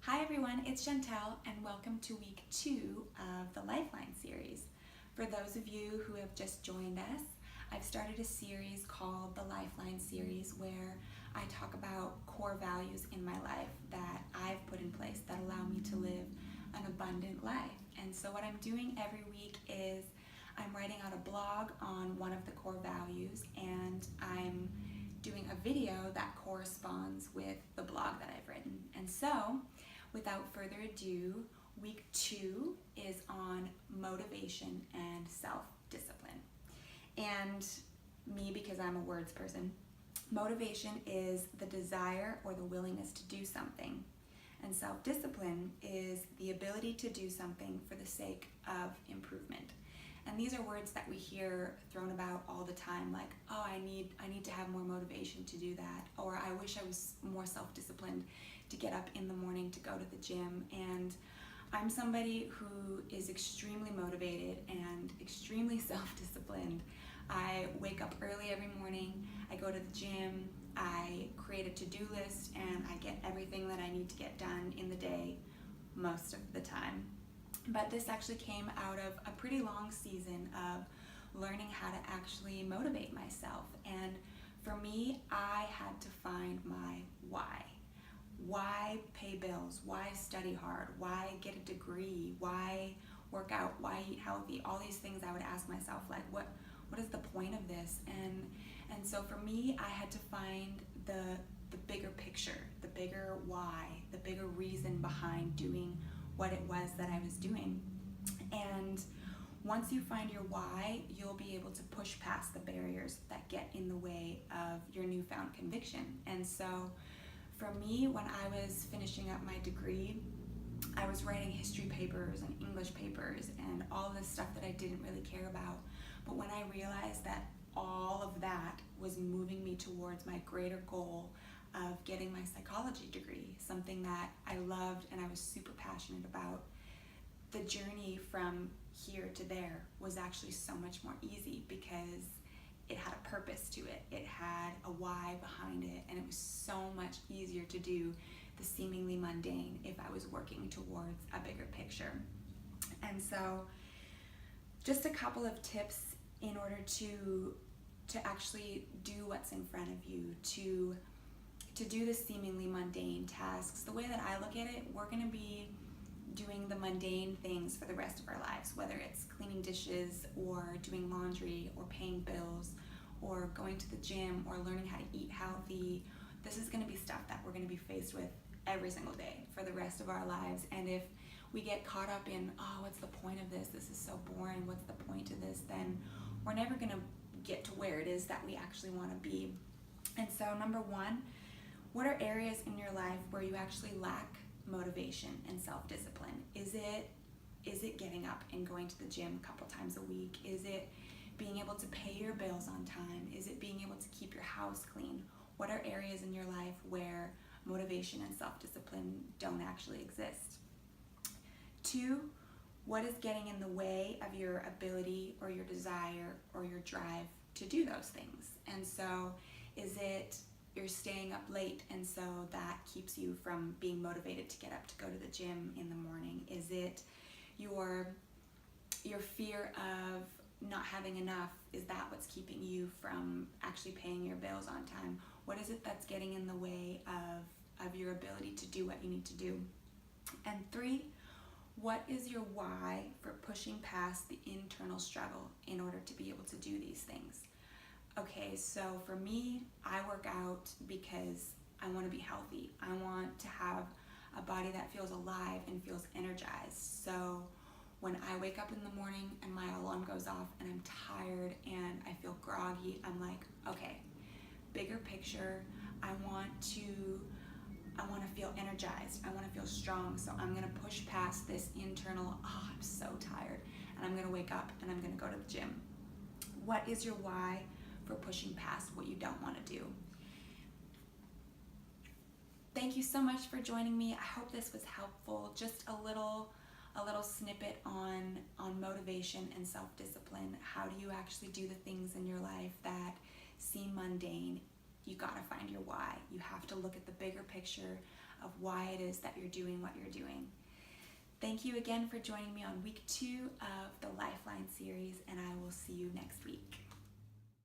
Hi everyone, it's Chantel and welcome to week 2 of the Lifeline series. For those of you who have just joined us, I've started a series called the Lifeline series where I talk about core values in my life that I've put in place that allow me to live an abundant life. And so what I'm doing every week is I'm writing out a blog on one of the core values and I'm doing a video that corresponds with the blog that I've written. And so, without further ado, week 2 is on motivation and self-discipline. And me, because I'm a words person, motivation is the desire or the willingness to do something. And self-discipline is the ability to do something for the sake of improvement. And these are words that we hear thrown about all the time, like, oh, I need to have more motivation to do that, or I wish I was more self-disciplined to get up in the morning to go to the gym. And I'm somebody who is extremely motivated and extremely self-disciplined. I wake up early every morning, I go to the gym, I create a to-do list, and I get everything that I need to get done in the day most of the time. But this actually came out of a pretty long season of learning how to actually motivate myself. And for me, I had to find my why. Why pay bills? Why study hard? Why get a degree? Why work out? Why eat healthy? All these things I would ask myself, like, what is the point of this? And so for me, I had to find the bigger picture, the bigger why, the bigger reason behind doing what it was that I was doing. And once you find your why, you'll be able to push past the barriers that get in the way of your newfound conviction. And so for me, when I was finishing up my degree, I was writing history papers and English papers and all this stuff that I didn't really care about. But when I realized that all of that was moving me towards my greater goal of getting my psychology degree, something that I loved and I was super passionate about, the journey from here to there was actually so much more easy because it had a purpose to it. It had a why behind it, and it was so much easier to do the seemingly mundane if I was working towards a bigger picture. And so just a couple of tips in order to actually do what's in front of you, to do the seemingly mundane tasks. The way that I look at it, we're going to be doing the mundane things for the rest of our lives, whether it's cleaning dishes or doing laundry or paying bills or going to the gym or learning how to eat healthy. This is going to be stuff that we're going to be faced with every single day for the rest of our lives. And if we get caught up in, oh, what's the point of this? This is so boring. What's the point of this? Then we're never going to get to where it is that we actually want to be. And so number one, what are areas in your life where you actually lack motivation and self-discipline? Is it getting up and going to the gym a couple times a week? Is it being able to pay your bills on time? Is it being able to keep your house clean? What are areas in your life where motivation and self-discipline don't actually exist? 2, what is getting in the way of your ability or your desire or your drive to do those things? And so is it you're staying up late and so that keeps you from being motivated to get up to go to the gym in the morning? Is it your fear of not having enough? Is that what's keeping you from actually paying your bills on time? What is it that's getting in the way of your ability to do what you need to do? And 3, what is your why for pushing past the internal struggle in order to be able to do these things? Okay, so for me, I work out because I want to be healthy. I want to have a body that feels alive and feels energized. So when I wake up in the morning and my alarm goes off and I'm tired and I feel groggy, I'm like, okay, bigger picture, I want to feel energized. I want to feel strong. So I'm going to push past this internal, oh, I'm so tired. And I'm going to wake up and I'm going to go to the gym. What is your why for pushing past what you don't want to do? Thank you so much for joining me. I hope this was helpful. Just a little snippet on motivation and self-discipline. How do you actually do the things in your life that seem mundane? You gotta find your why. You have to look at the bigger picture of why it is that you're doing what you're doing. Thank you again for joining me on week 2 of the Lifeline series, and I will see you next week.